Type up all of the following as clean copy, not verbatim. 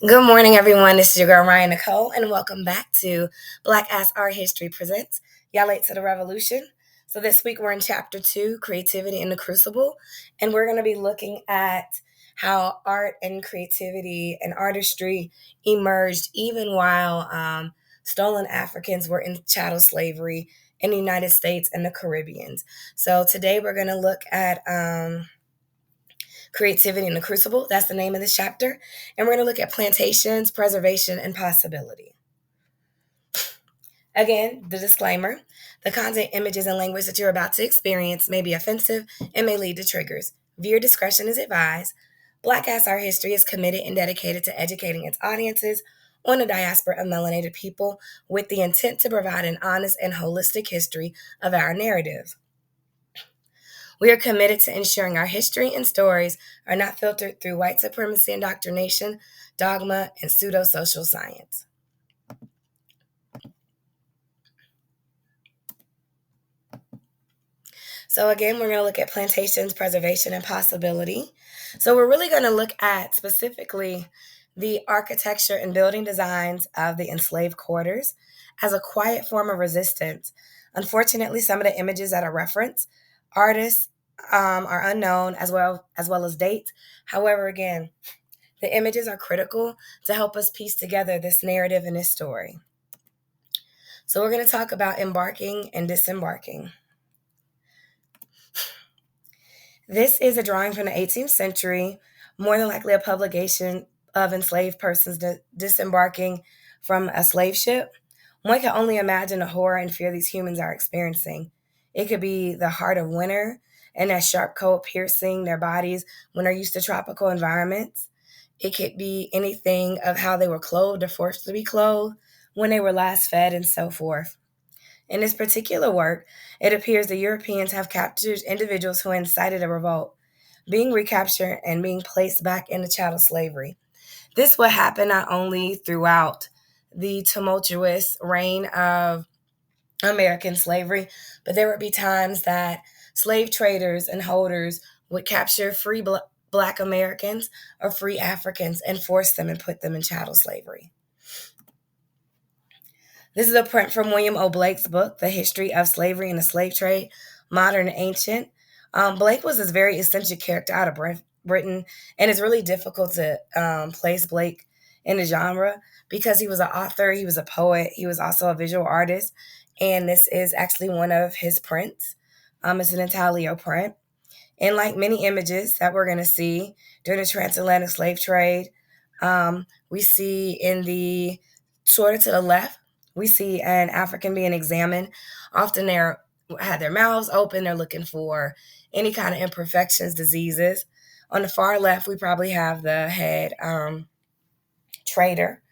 Good morning, everyone. This is your girl, Ryan Nicole, and welcome back to Black Ass Art History Presents. Y'all late to the revolution. So, this week we're in Chapter 2, Creativity in the Crucible, and we're going to be looking at how art and creativity and artistry emerged even while stolen Africans were in chattel slavery in the United States and the Caribbean. So, today we're going to look at Creativity in the Crucible. That's the name of this chapter. And we're going to look at plantations, preservation, and possibility. Again, the disclaimer: the content, images, and language that you're about to experience may be offensive and may lead to triggers. Viewer discretion is advised. Black Ass Art History is committed and dedicated to educating its audiences on the diaspora of melanated people with the intent to provide an honest and holistic history of our narratives. We are committed to ensuring our history and stories are not filtered through white supremacy indoctrination, dogma, and pseudo social science. So, again, we're going to look at plantations, preservation, and possibility. So, we're really going to look at specifically the architecture and building designs of the enslaved quarters as a quiet form of resistance. Unfortunately, some of the images that are referenced, artists are unknown as well as dates. However, again, the images are critical to help us piece together this narrative and this story. So, we're going to talk about embarking and disembarking. This is a drawing from the 18th century, more than likely a publication of enslaved persons disembarking from a slave ship. One can only imagine the horror and fear these humans are experiencing. It could be the heart of winter and that sharp cold piercing their bodies when they're used to tropical environments. It could be anything of how they were clothed or forced to be clothed, when they were last fed, and so forth. In this particular work, it appears the Europeans have captured individuals who incited a revolt, being recaptured and being placed back into chattel slavery. This would happen not only throughout the tumultuous reign of American slavery, but there would be times that slave traders and holders would capture free Black Americans or free Africans and force them and put them in chattel slavery. This is a print from William O. Blake's book, The History of Slavery and the Slave Trade, Modern and Ancient. Blake was this very eccentric character out of Britain, and it's really difficult to place Blake in the genre because he was an author, he was a poet, he was also a visual artist, and this is actually one of his prints. It's an intaglio print. And like many images that we're going to see during the transatlantic slave trade, we see in the sort of to the left, we see an African being examined. Often they're had their mouths open, they're looking for any kind of imperfections, diseases. On the far left, we probably have the head trader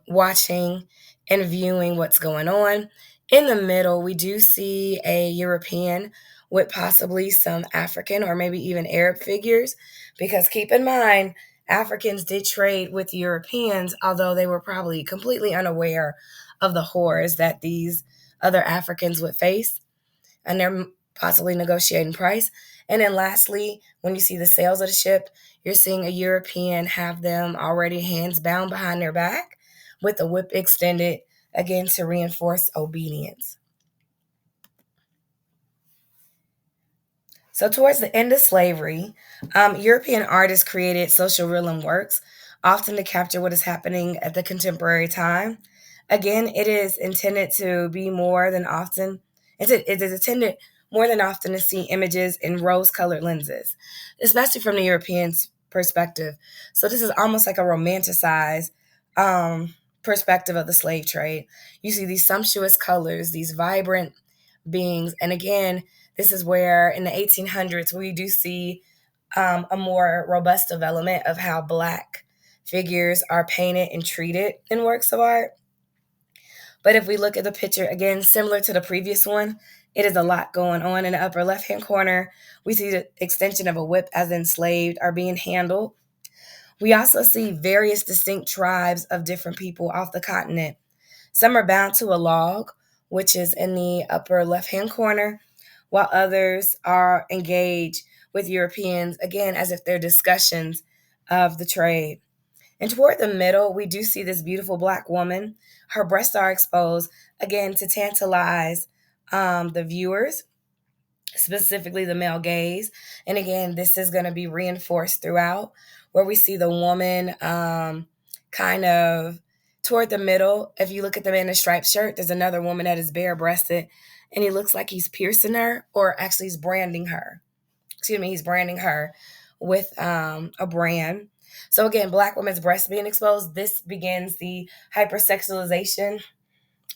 watching and viewing what's going on. In the middle, we do see a European with possibly some African or maybe even Arab figures, because keep in mind, Africans did trade with Europeans, although they were probably completely unaware of the horrors that these other Africans would face, and they're possibly negotiating price. And then lastly, when you see the sails of the ship, you're seeing a European have them already hands bound behind their back with the whip extended, again to reinforce obedience. So, towards the end of slavery, European artists created social realism works, often to capture what is happening at the contemporary time. Again, it is intended to be more than often, it is intended more than often to see images in rose colored lenses, especially from the Europeans' perspective. So, this is almost like a romanticized perspective of the slave trade. You see these sumptuous colors, these vibrant beings, and again, this is where in the 1800s we do see a more robust development of how Black figures are painted and treated in works of art. But if we look at the picture again, similar to the previous one, it is a lot going on. In the upper left hand corner, we see the extension of a whip as enslaved are being handled. We also see various distinct tribes of different people off the continent. Some are bound to a log, which is in the upper left hand corner, while others are engaged with Europeans, again, as if they're discussions of the trade. And toward the middle, we do see this beautiful black woman. Her breasts are exposed, again, to tantalize the viewers, specifically the male gaze. And again, this is going to be reinforced throughout, where we see the woman kind of toward the middle. If you look at the man in a striped shirt, there's another woman that is bare breasted, and he looks like he's piercing her, or actually, he's branding her. Excuse me, he's branding her with a brand. So again, black women's breasts being exposed, this begins the hypersexualization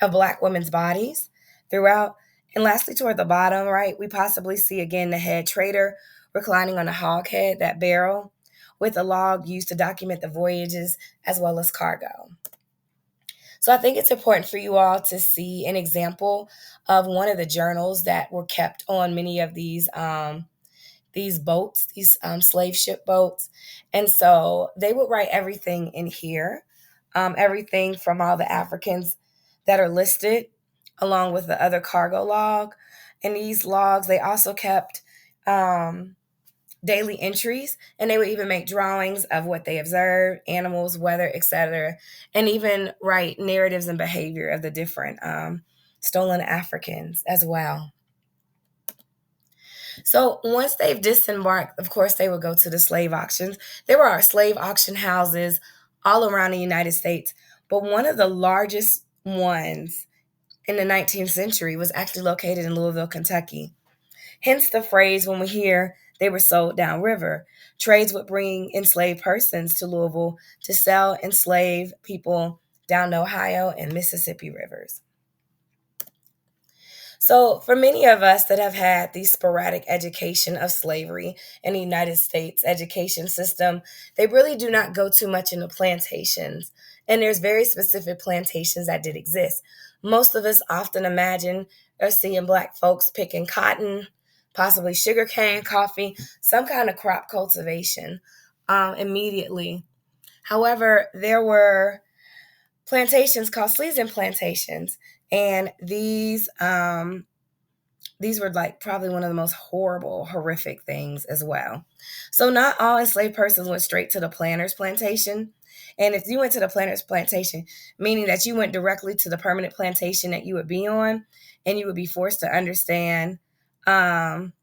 of black women's bodies throughout. And lastly, toward the bottom, right, we possibly see again the head trader reclining on a hog head, that barrel, with a log used to document the voyages as well as cargo. So I think it's important for you all to see an example of one of the journals that were kept on many of these boats, these slave ship boats. And so they would write everything in here, everything from all the Africans that are listed, along with the other cargo log. And these logs, they also kept daily entries, and they would even make drawings of what they observed, animals, weather, etc., and even write narratives and behavior of the different stolen Africans as well. So once they've disembarked, of course, they would go to the slave auctions. There were slave auction houses all around the United States, but one of the largest ones in the 19th century was actually located in Louisville, Kentucky. Hence the phrase when we hear they were sold downriver. Trades would bring enslaved persons to Louisville to sell enslaved people down the Ohio and Mississippi rivers. So, for many of us that have had the sporadic education of slavery in the United States education system, they really do not go too much into plantations. And there's very specific plantations that did exist. Most of us often imagine or seeing Black folks picking cotton, possibly sugarcane, coffee, some kind of crop cultivation immediately. However, there were plantations called season plantations, and these were like probably one of the most horrible, horrific things as well. So not all enslaved persons went straight to the planter's plantation. And if you went to the planter's plantation, meaning that you went directly to the permanent plantation that you would be on, and you would be forced to understand, um,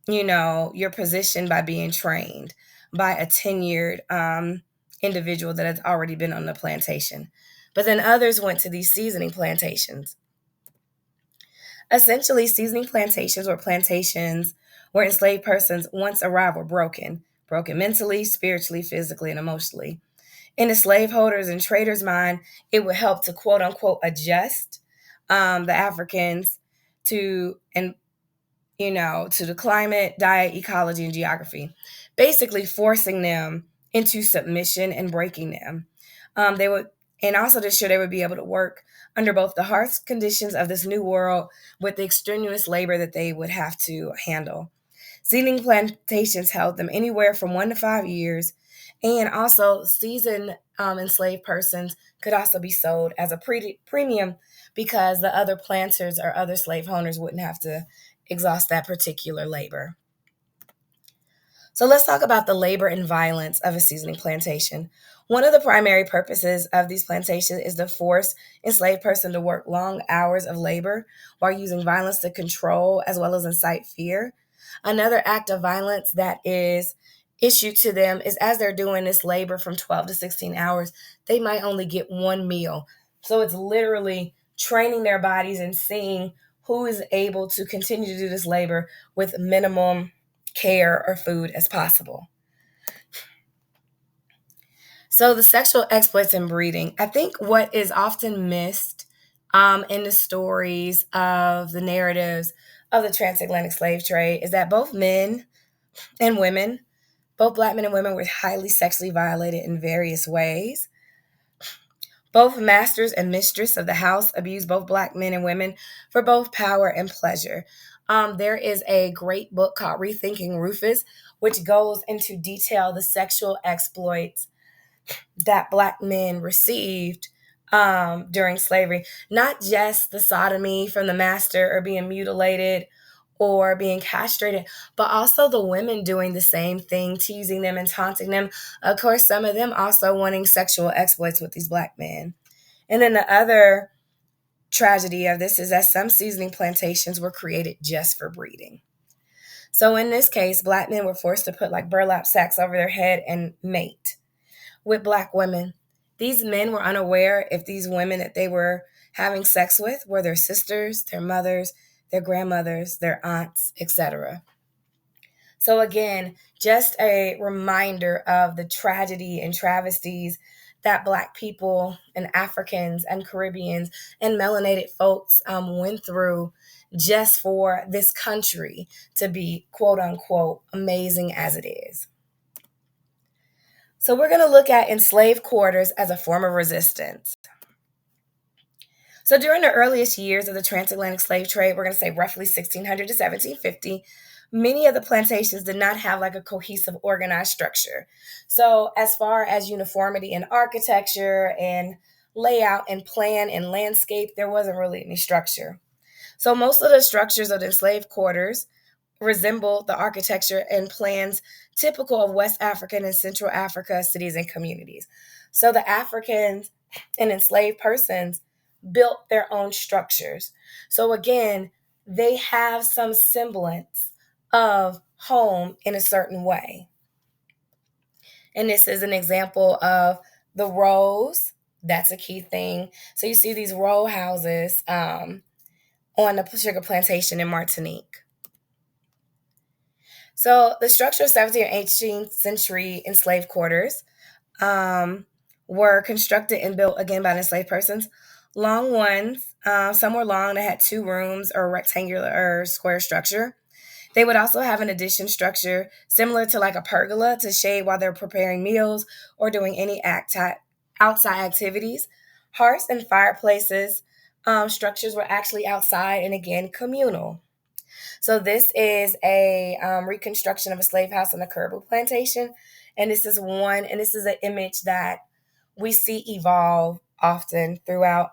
your position by being trained by a tenured individual that has already been on the plantation. But then others went to these seasoning plantations. Essentially, seasoning plantations were plantations where enslaved persons once arrived were broken mentally, spiritually, physically, and emotionally. In the slaveholders and traders' mind, it would help to quote unquote adjust the Africans to and to the climate, diet, ecology, and geography, basically forcing them into submission and breaking them. They would, and also to show they would be able to work under both the harsh conditions of this new world with the extraneous labor that they would have to handle. Seedling plantations held them anywhere from 1 to 5 years, and also seasoned enslaved persons could also be sold as a premium because the other planters or other slave owners wouldn't have to exhaust that particular labor. So let's talk about the labor and violence of a seasoning plantation. One of the primary purposes of these plantations is to force enslaved person to work long hours of labor while using violence to control as well as incite fear. Another act of violence that is issued to them is as they're doing this labor from 12 to 16 hours, they might only get one meal. So it's literally training their bodies and seeing who is able to continue to do this labor with minimum care or food as possible. So the sexual exploits and breeding. I think what is often missed in the stories of the narratives of the transatlantic slave trade is that both men and women, both Black men and women, were highly sexually violated in various ways. Both masters and mistress of the house abused both Black men and women for both power and pleasure. There is a great book called Rethinking Rufus, which goes into detail the sexual exploits that Black men received during slavery. Not just the sodomy from the master or being mutilated or being castrated, but also the women doing the same thing, teasing them and taunting them. Of course, some of them also wanting sexual exploits with these black men. And then the other tragedy of this is that some seasoning plantations were created just for breeding. So in this case, black men were forced to put like burlap sacks over their head and mate with black women. These men were unaware if these women that they were having sex with were their sisters, their mothers, their grandmothers, their aunts, etc. So, again, just a reminder of the tragedy and travesties that Black people and Africans and Caribbeans and melanated folks went through just for this country to be quote unquote amazing as it is. So, we're going to look at enslaved quarters as a form of resistance. So during the earliest years of the transatlantic slave trade, we're going to say roughly 1600 to 1750, many of the plantations did not have like a cohesive organized structure. So as far as uniformity in architecture and layout and plan and landscape, there wasn't really any structure. So most of the structures of the enslaved quarters resemble the architecture and plans typical of West African and Central Africa cities and communities. So the Africans and enslaved persons built their own structures. So again, they have some semblance of home in a certain way. And this is an example of the rows. That's a key thing. So you see these row houses on the sugar plantation in Martinique. So the structure of 17th and 18th century enslaved quarters were constructed and built again by enslaved persons. Long ones, some were long that had two rooms or rectangular or square structure. They would also have an addition structure similar to like a pergola to shade while they're preparing meals or doing any outside activities. Hearths and fireplaces structures were actually outside and again communal. So this is a reconstruction of a slave house on the Caribou plantation, and this is an image that we see evolve often throughout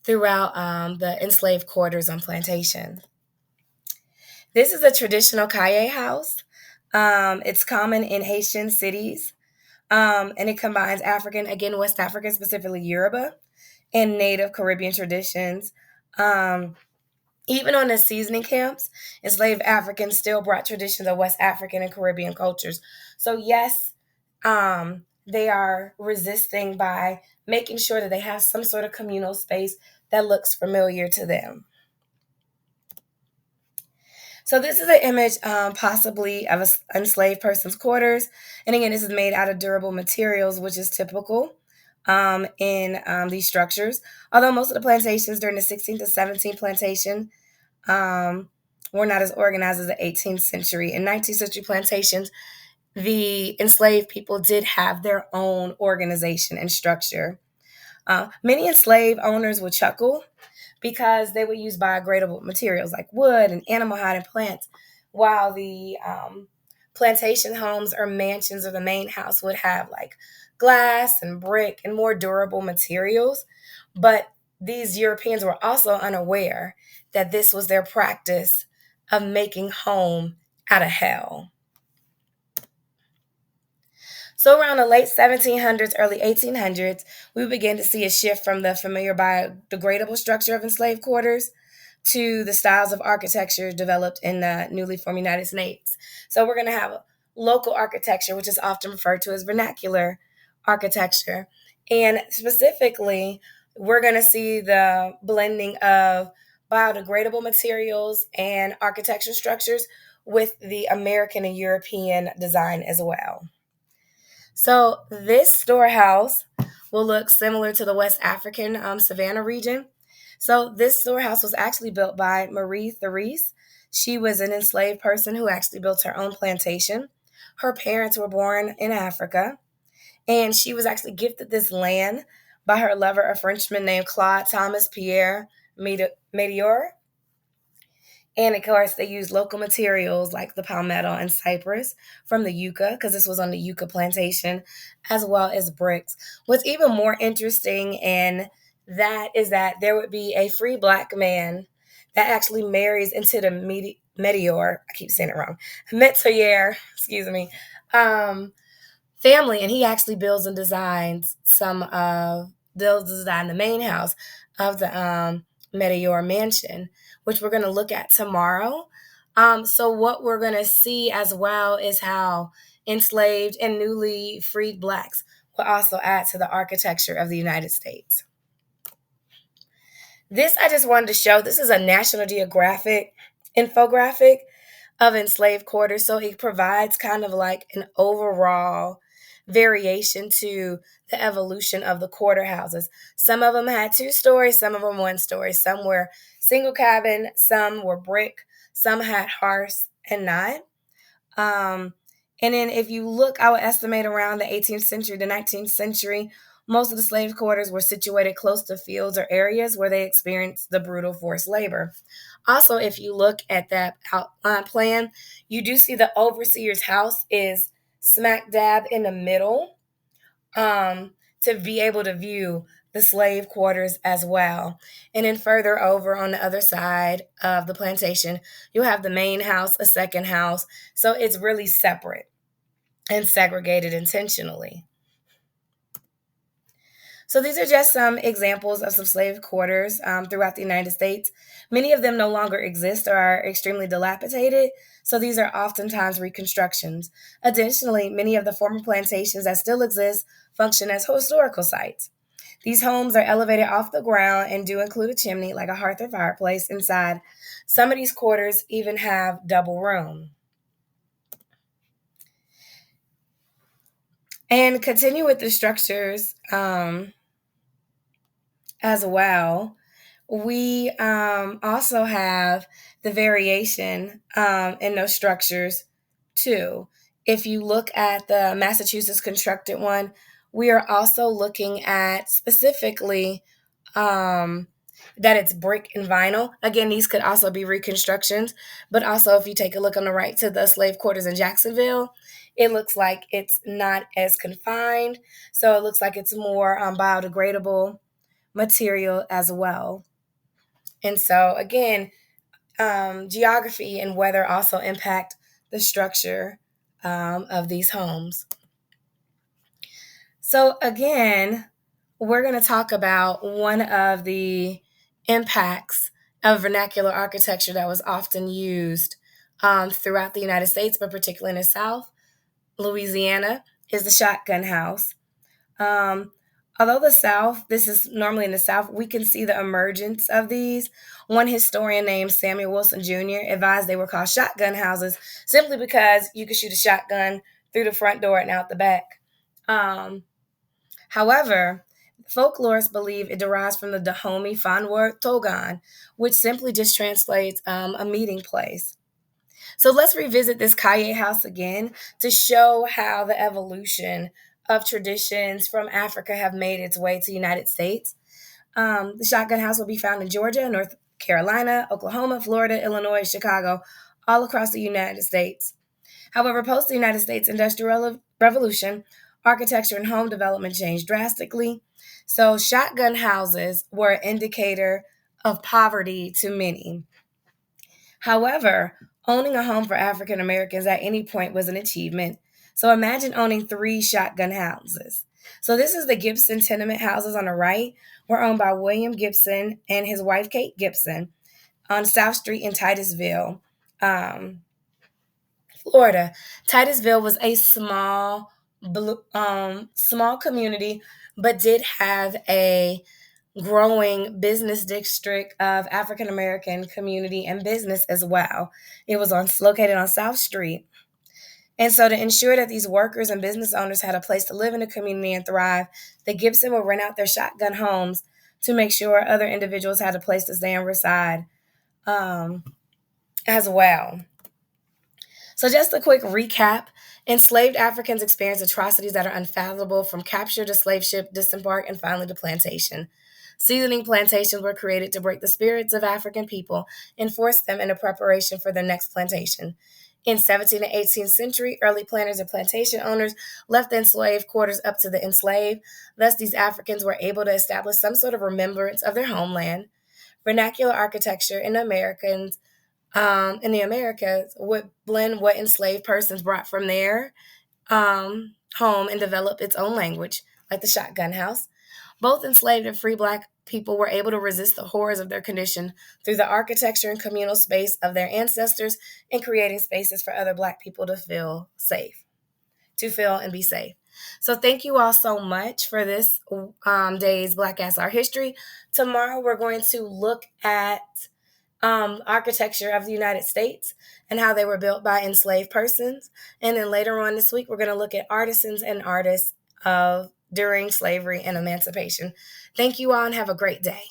the enslaved quarters on plantations. This is a traditional Kaye house. It's common in Haitian cities, and it combines African, again, West African, specifically Yoruba, and Native Caribbean traditions. Um, Even on the seasoning camps, enslaved Africans still brought traditions of West African and Caribbean cultures. So, yes, they are resisting by making sure that they have some sort of communal space that looks familiar to them. So this is an image possibly of an enslaved person's quarters. And again, this is made out of durable materials, which is typical in these structures. Although most of the plantations during the 16th to 17th plantation um, were not as organized as the 18th century. In 19th century plantations, the enslaved people did have their own organization and structure. Many enslaved owners would chuckle because they would use biodegradable materials like wood and animal hide and plants, while the plantation homes or mansions or the main house would have like glass and brick and more durable materials. But these Europeans were also unaware that this was their practice of making home out of hell. So around the late 1700s, early 1800s, we began to see a shift from the familiar biodegradable structure of enslaved quarters to the styles of architecture developed in the newly formed United States. So we're going to have local architecture, which is often referred to as vernacular architecture. And specifically, we're going to see the blending of biodegradable materials and architecture structures with the American and European design as well. So this storehouse will look similar to the West African Savannah region. So this storehouse was actually built by Marie Therese. She was an enslaved person who actually built her own plantation. Her parents were born in Africa, and she was actually gifted this land by her lover, a Frenchman named Claude Thomas Pierre Medior. And of course, they used local materials like the palmetto and cypress from the yucca, because this was on the yucca plantation, as well as bricks. What's even more interesting in that is that there would be a free black man that actually marries into the meteor. I keep saying it wrong. Metier, excuse me. Um, family, and he actually builds and designs builds and design the main house of the Meteor Mansion, which we're going to look at tomorrow. So what we're going to see as well is how enslaved and newly freed blacks will also add to the architecture of the United States. This I just wanted to show. This is a National Geographic infographic of enslaved quarters. So it provides kind of like an overall variation to the evolution of the quarter houses. Some of them had 2 stories, some of them 1 story, some were single cabin, some were brick, some had hearths and not. Um, and then if you look, I would estimate around the 18th century, the 19th century, most of the slave quarters were situated close to fields or areas where they experienced the brutal forced labor. Also, if you look at that outline plan, you do see the overseer's house is smack dab in the middle, to be able to view the slave quarters as well. And then further over on the other side of the plantation, you'll have the main house, a second house. So it's really separate and segregated intentionally. So these are just some examples of some slave quarters throughout the United States. Many of them no longer exist or are extremely dilapidated, so these are oftentimes reconstructions. Additionally, many of the former plantations that still exist function as historical sites. These homes are elevated off the ground and do include a chimney, like a hearth or fireplace, inside. Some of these quarters even have double room. And continue with the structures as well. We also have the variation in those structures too. If you look at the Massachusetts constructed one, we are also looking at specifically um, that it's brick and vinyl. Again, these could also be reconstructions, but also if you take a look on the right to the slave quarters in Jacksonville, it looks like it's not as confined. So it looks like it's more biodegradable material as well. And so, again, geography and weather also impact the structure of these homes. So, again, we're going to talk about one of the impacts of vernacular architecture that was often used throughout the United States, but particularly in the South, Louisiana, is the shotgun house. Um, Although this is normally in the South, we can see the emergence of these. One historian named Samuel Wilson Jr. advised they were called shotgun houses simply because you could shoot a shotgun through the front door and out the back. Um, However, folklorists believe it derives from the Dahomey Fon word togan, which simply just translates a meeting place. So let's revisit this Kaye house again to show how the evolution of traditions from Africa have made its way to the United States. The shotgun house will be found in Georgia, North Carolina, Oklahoma, Florida, Illinois, Chicago, all across the United States. However, post the United States Industrial Revolution, architecture and home development changed drastically. So shotgun houses were an indicator of poverty to many. However, owning a home for African Americans at any point was an achievement. So imagine owning 3 shotgun houses. So this is the Gibson tenement houses on the right, were owned by William Gibson and his wife Kate Gibson on South Street in Titusville, um, Florida. Titusville was a small community, but did have a growing business district of African American community and business as well. It was located on South Street. And so to ensure that these workers and business owners had a place to live in the community and thrive, the Gibson would rent out their shotgun homes to make sure other individuals had a place to stay and reside um, as well. So, just a quick recap. Enslaved Africans experienced atrocities that are unfathomable, from capture to slave ship, disembark, and finally to plantation. Seasoning plantations were created to break the spirits of African people and force them into preparation for their next plantation. In 17th and 18th century, early planters and plantation owners left the enslaved quarters up to the enslaved. Thus, these Africans were able to establish some sort of remembrance of their homeland. Vernacular architecture in the Americas would blend what enslaved persons brought from their home and develop its own language, like the shotgun house. Both enslaved and free black people were able to resist the horrors of their condition through the architecture and communal space of their ancestors and creating spaces for other black people to feel safe, to feel and be safe. So thank you all so much for this day's Black Ass Art History. Tomorrow we're going to look at architecture of the United States and how they were built by enslaved persons. And then later on this week, we're going to look at artisans and artists of during slavery and emancipation. Thank you all and have a great day.